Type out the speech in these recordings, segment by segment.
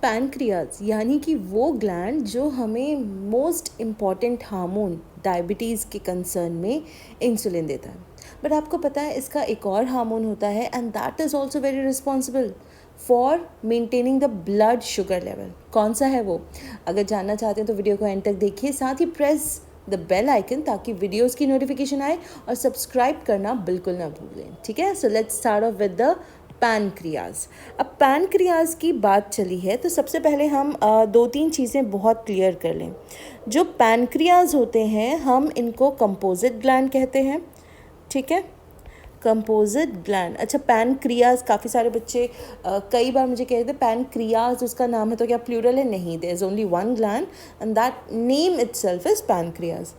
Pancreas यानी कि वो ग्लैंड जो हमें मोस्ट इम्पॉर्टेंट हार्मोन डायबिटीज़ के कंसर्न में इंसुलिन देता है। बट आपको पता है इसका एक और हार्मोन होता है and that is also very responsible for maintaining the blood sugar level. कौन सा है वो? अगर जानना चाहते हैं तो वीडियो को एंड तक देखिए, साथ ही प्रेस द बेल आइकन ताकि वीडियोस की नोटिफिकेशन आए, और सब्सक्राइब करना बिल्कुल ना भूलें। ठीक है, so let's start of with the pancreas. अब पैनक्रियाज की बात चली है तो सबसे पहले हम दो तीन चीज़ें बहुत क्लियर कर लें। जो पैनक्रियाज होते हैं हम इनको कंपोजिट ग्लैंड कहते हैं। ठीक है, कंपोजिट ग्लैंड। अच्छा, पैनक्रियाज, काफ़ी सारे बच्चे कई बार मुझे कहते हैं पैनक्रियाज उसका नाम है तो क्या प्लूरल है? नहीं, there is only one gland and that name itself is pancreas.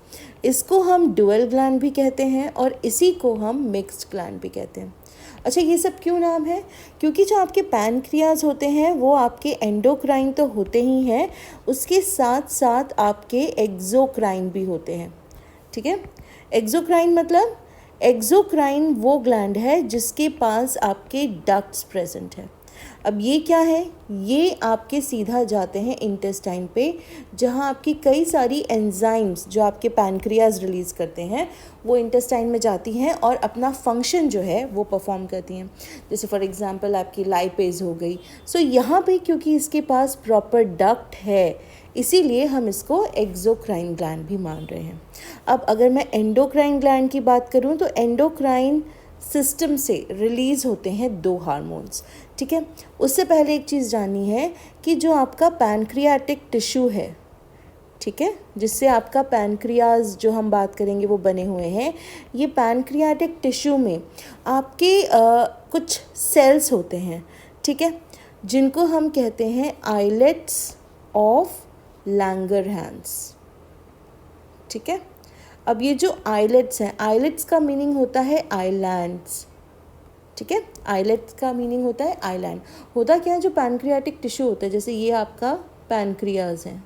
इसको हम डुअल ग्लैंड भी कहते हैं और इसी को हम मिक्स्ड ग्लैंड भी कहते हैं। अच्छा, ये सब क्यों नाम है? क्योंकि जो आपके पैनक्रियाज होते हैं वो आपके एंडोक्राइन तो होते ही हैं, उसके साथ साथ आपके एक्सोक्राइन भी होते हैं। ठीक है, एक्सोक्राइन मतलब एक्सोक्राइन वो ग्लैंड है जिसके पास आपके डक्ट्स प्रेजेंट है। अब ये क्या है? ये आपके सीधा जाते हैं इंटेस्टाइन पे, जहाँ आपकी कई सारी एंजाइम्स जो आपके पैनक्रियाज रिलीज़ करते हैं वो इंटेस्टाइन में जाती हैं और अपना फंक्शन जो है वो परफॉर्म करती हैं। जैसे फॉर एग्जांपल आपकी लाइपेज हो गई। सो यहाँ पे क्योंकि इसके पास प्रॉपर डक्ट है इसीलिए हम इसको एक्सोक्राइन ग्लैंड भी मान रहे हैं। अब अगर मैं एंडोक्राइन ग्लैंड की बात करूँ तो एंडोक्राइन सिस्टम से रिलीज़ होते हैं दो हार्मोन्स। ठीक है, उससे पहले एक चीज़ जाननी है कि जो आपका पैनक्रियाटिक टिश्यू है, ठीक है, जिससे आपका पैनक्रियाज जो हम बात करेंगे वो बने हुए हैं, ये पैनक्रियाटिक टिश्यू में आपके कुछ सेल्स होते हैं। ठीक है, जिनको हम कहते हैं आइलेट्स ऑफ लैंगरहैंस। ठीक है, अब ये जो आइलेट्स हैं, आइलेट्स का मीनिंग होता है आइलैंड्स। ठीक है, आइलेट्स का मीनिंग होता है आइलैंड। होता क्या है, जो पैनक्रियाटिक टिश्यू होता है, जैसे ये आपका पैनक्रियाज है,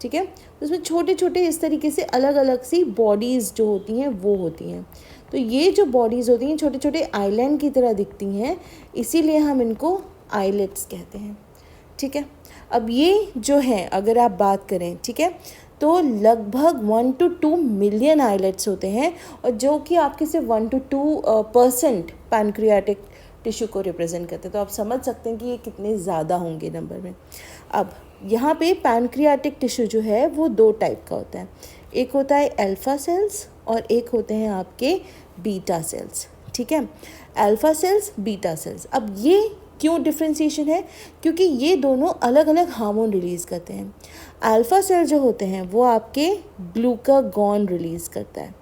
ठीक है, उसमें छोटे छोटे इस तरीके से अलग अलग सी बॉडीज़ जो होती हैं वो होती हैं। तो ये जो बॉडीज़ होती हैं छोटे छोटे आइलैंड की तरह दिखती हैं, इसीलिए हम इनको आइलेट्स कहते हैं। ठीक है, अब ये जो है अगर आप बात करें, ठीक है, तो लगभग 1 to 2 मिलियन आइलेट्स होते हैं, और जो कि आपके से 1 to 2% पैनक्रियाटिक टिश्यू को रिप्रेजेंट करते हैं। तो आप समझ सकते हैं कि ये कितने ज़्यादा होंगे नंबर में। अब यहाँ पे पैनक्रियाटिक टिश्यू जो है वो दो टाइप का होता है। एक होता है अल्फ़ा सेल्स और एक होते हैं आपके बीटा सेल्स। ठीक है, अल्फ़ा सेल्स, बीटा सेल्स। अब ये क्यों डिफ्रेंशिएशन है? क्योंकि ये दोनों अलग अलग हार्मोन रिलीज़ करते हैं। अल्फ़ा सेल जो होते हैं वो आपके ग्लूकागॉन रिलीज़ करता है।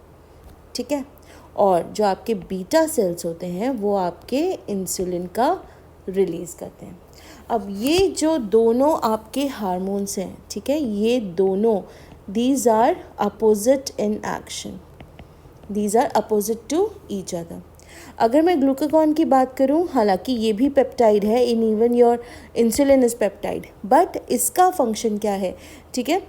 ठीक है, और जो आपके बीटा सेल्स होते हैं वो आपके इंसुलिन का रिलीज़ करते हैं। अब ये जो दोनों आपके हार्मोन्स हैं, ठीक है, ये दोनों these are opposite in action, these are opposite to each other. अगर मैं ग्लूकागॉन की बात करूं, हालांकि ये भी पेप्टाइड है, in even your insulin is peptide, but इसका फंक्शन क्या है? ठीक है,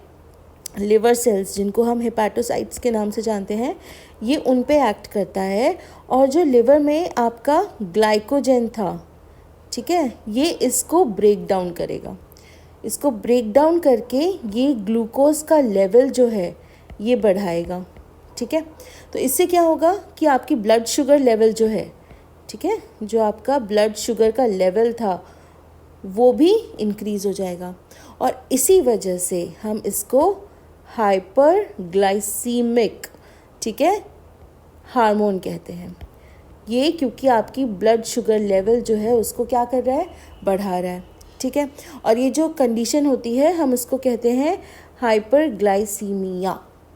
लिवर सेल्स जिनको हम हेपाटोसाइट्स के नाम से जानते हैं, ये उन पे एक्ट करता है, और जो लिवर में आपका ग्लाइकोजन था, ठीक है, ये इसको ब्रेक डाउन करेगा। इसको ब्रेक डाउन करके ये ग्लूकोज का लेवल जो है ये बढ़ाएगा। ठीक है, तो इससे क्या होगा कि आपकी ब्लड शुगर लेवल जो है, ठीक है, जो आपका ब्लड शुगर का लेवल था वो भी इंक्रीज़ हो जाएगा, और इसी वजह से हम इसको हाइपरग्लाइसीमिक, ठीक है, हार्मोन कहते हैं। ये क्योंकि आपकी ब्लड शुगर लेवल जो है उसको क्या कर रहा है? बढ़ा रहा है। ठीक है, और ये जो कंडीशन होती है हम इसको कहते हैं हाइपरग्लाइसीमिया।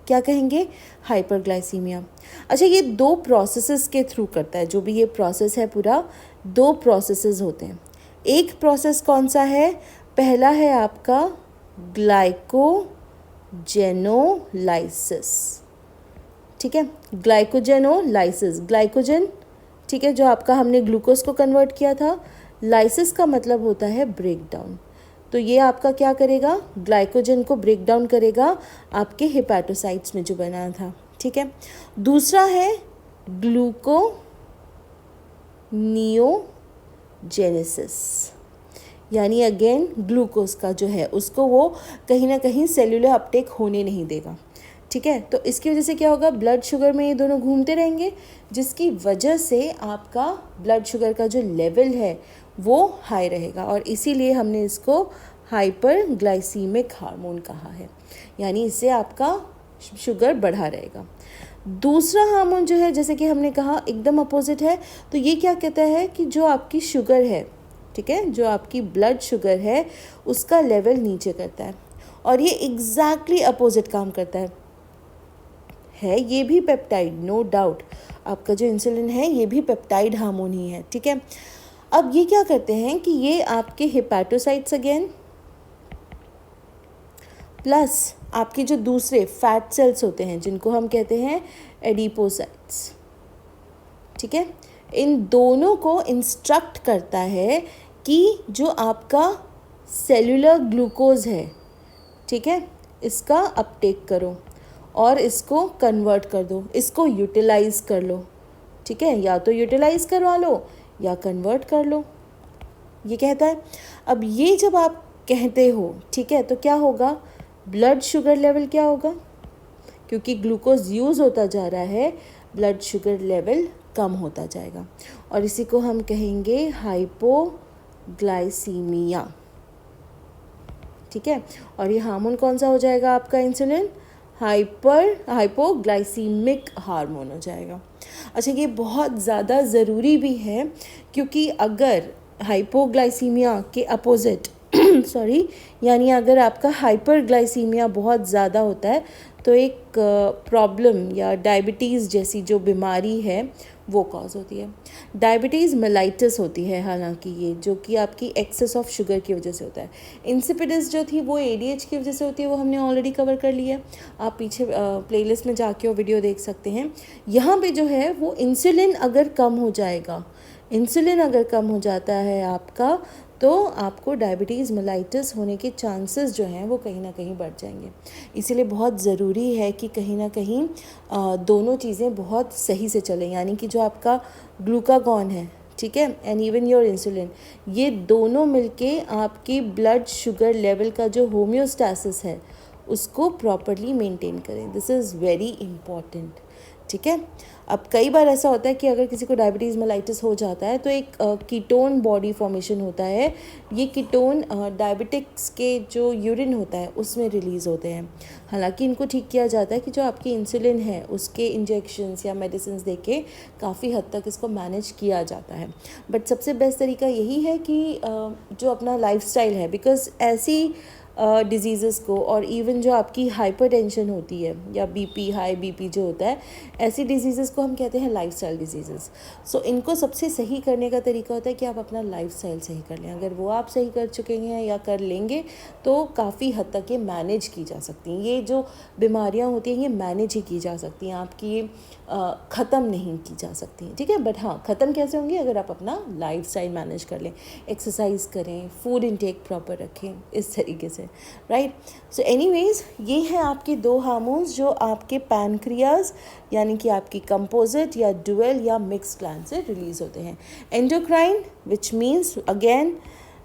क्या कहेंगे? हाइपरग्लाइसीमिया। अच्छा, ये दो प्रोसेसेस के थ्रू करता है, जो भी ये प्रोसेस है पूरा, दो प्रोसेसेस होते हैं। एक प्रोसेस कौन सा है? पहला है आपका ग्लाइकोजेनोलाइसिस। ठीक है, ग्लाइकोजेनोलाइसिस, ग्लाइकोजन, ठीक है, जो आपका हमने ग्लूकोज को कन्वर्ट किया था, लाइसिस का मतलब होता है ब्रेक डाउन। तो ये आपका क्या करेगा? ग्लाइकोजन को ब्रेक डाउन करेगा आपके हेपाटोसाइट्स में जो बना था। ठीक है, दूसरा है ग्लूकोनियोजेनेसिस। यानी अगेन ग्लूकोज का जो है उसको वो कहीं ना कहीं सेल्यूलर अपटेक होने नहीं देगा। ठीक है, तो इसकी वजह से क्या होगा, ब्लड शुगर में ये दोनों घूमते रहेंगे, जिसकी वजह से आपका ब्लड शुगर का जो लेवल है वो हाई रहेगा, और इसीलिए हमने इसको हाइपरग्लाइसीमिक हार्मोन कहा है, यानी इससे आपका शुगर बढ़ा रहेगा। दूसरा हार्मोन जो है, जैसे कि हमने कहा एकदम अपोजिट है, तो ये क्या कहता है कि जो आपकी शुगर है, ठीक है, जो आपकी ब्लड शुगर है उसका लेवल नीचे करता है, और ये एग्जैक्टली अपोजिट काम करता है ये भी पेप्टाइड, नो डाउट। आपका जो इंसुलिन है ये भी पेप्टाइड हार्मोन ही है। ठीक है, अब ये क्या करते हैं कि ये आपके हेपाटोसाइट्स अगेन प्लस आपके जो दूसरे फैट सेल्स होते हैं जिनको हम कहते हैं एडिपोसाइट्स, ठीक है, इन दोनों को इंस्ट्रक्ट करता है कि जो आपका सेलुलर ग्लूकोज है, ठीक है, इसका अपटेक करो और इसको कन्वर्ट कर दो, इसको यूटिलाइज कर लो। ठीक है, या तो यूटिलाइज करवा लो या कन्वर्ट कर लो, ये कहता है। अब ये जब आप कहते हो, ठीक है, तो क्या होगा, ब्लड शुगर लेवल क्या होगा, क्योंकि ग्लूकोज यूज़ होता जा रहा है, ब्लड शुगर लेवल कम होता जाएगा, और इसी को हम कहेंगे हाइपोग्लाइसीमिया। ठीक है, और ये हार्मोन कौन सा हो जाएगा आपका, इंसुलिन हाइपोग्लाइसीमिक हार्मोन हो जाएगा। अच्छा, ये बहुत ज़्यादा ज़रूरी भी है, क्योंकि अगर हाइपोग्लाइसीमिया के अपोजिट सॉरी, यानी अगर आपका हाइपरग्लाइसीमिया बहुत ज़्यादा होता है तो एक प्रॉब्लम या डायबिटीज़ जैसी जो बीमारी है वो कॉज होती है। डायबिटीज़ मेलाइटिस होती है, हालांकि ये जो कि आपकी एक्सेस ऑफ शुगर की वजह से होता है। इंसिपिडिस जो थी वो एडीएच की वजह से होती है, वो हमने ऑलरेडी कवर कर लिया है, आप पीछे प्लेलिस्ट में जाके वो वीडियो देख सकते हैं। यहाँ पे जो है वो इंसुलिन अगर कम हो जाएगा, इंसुलिन अगर कम हो जाता है आपका, तो आपको डायबिटीज़ मेलाइटिस होने के चांसेस जो हैं वो कहीं ना कहीं बढ़ जाएंगे। इसीलिए बहुत ज़रूरी है कि कहीं ना कहीं दोनों चीज़ें बहुत सही से चलें, यानी कि जो आपका ग्लूकागॉन है, ठीक है, एंड इवन योर इंसुलिन, ये दोनों मिलके आपकी ब्लड शुगर लेवल का जो होम्योस्टैसिस है उसको प्रॉपरली मेंटेन करें। This is very important. ठीक है, अब कई बार ऐसा होता है कि अगर किसी को डायबिटीज़ मेलाइटिस हो जाता है तो एक कीटोन बॉडी फॉर्मेशन होता है। ये कीटोन डायबिटिक्स के जो यूरिन होता है उसमें रिलीज़ होते हैं। हालांकि इनको ठीक किया जाता है कि जो आपकी इंसुलिन है उसके इंजेक्शंस या मेडिसिन दे के काफ़ी हद तक इसको मैनेज किया जाता है। बट सबसे बेस्ट तरीका यही है कि जो अपना लाइफस्टाइल है, बिकॉज ऐसी डिजीज़ेस को, और इवन जो आपकी हाइपरटेंशन होती है या बीपी, हाई बीपी जो होता है, ऐसी डिजीज़ेस को हम कहते हैं लाइफस्टाइल डिजीज़ेस। सो इनको सबसे सही करने का तरीका होता है कि आप अपना लाइफस्टाइल सही कर लें। अगर वो आप सही कर चुके हैं या कर लेंगे तो काफ़ी हद तक ये मैनेज की जा सकती हैं। ये जो बीमारियां होती हैं ये मैनेज ही की जा सकती हैं, आपकी ख़त्म नहीं की जा सकती हैं। ठीक है, बट हाँ, ख़त्म कैसे होंगी, अगर आप अपना लाइफस्टाइल मैनेज कर लें, एक्सरसाइज करें, फूड इनटेक प्रॉपर रखें, इस तरीके से, राइट। सो एनीवेज, ये हैं आपके दो हार्मोन्स जो आपके पैनक्रियाज यानी कि आपकी कंपोजिट या डुअल या मिक्स ग्लैंड से रिलीज़ होते हैं। एंडोक्राइन विच मीन्स अगेन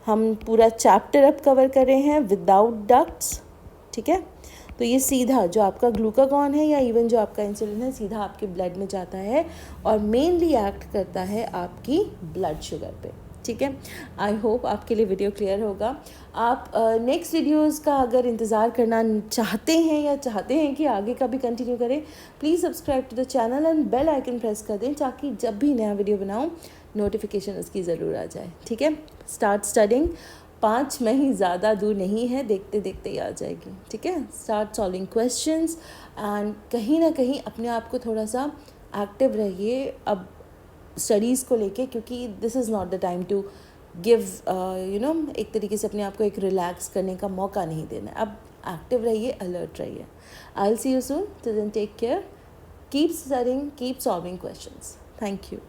हम पूरा चैप्टर अब कवर कर रहे हैं विदाउट डक्ट्स। ठीक है, तो ये सीधा जो आपका ग्लूकागॉन है या इवन जो आपका इंसुलिन है सीधा आपके ब्लड में जाता है और मेनली एक्ट करता है आपकी ब्लड शुगर पे। ठीक है, आई होप आपके लिए वीडियो क्लियर होगा। आप नेक्स्ट वीडियोस का अगर इंतज़ार करना चाहते हैं या चाहते हैं कि आगे का भी कंटिन्यू करें, please subscribe to the channel and bell icon press कर दें ताकि जब भी नया वीडियो बनाऊं नोटिफिकेशन उसकी ज़रूर आ जाए। ठीक है, स्टार्ट स्टडिंग 5 में ही ज़्यादा दूर नहीं है, देखते देखते ही आ जाएगी। ठीक है, स्टार्ट सॉल्विंग क्वेश्चंस एंड कहीं ना कहीं अपने आप को थोड़ा सा एक्टिव रहिए अब स्टडीज़ को लेके, क्योंकि this is not the time to give एक तरीके से अपने आप को एक रिलैक्स करने का मौका नहीं देना है। अब एक्टिव रहिए, अलर्ट रहिए। I will see you soon, till then take care, keep studying, keep solving questions. Thank you.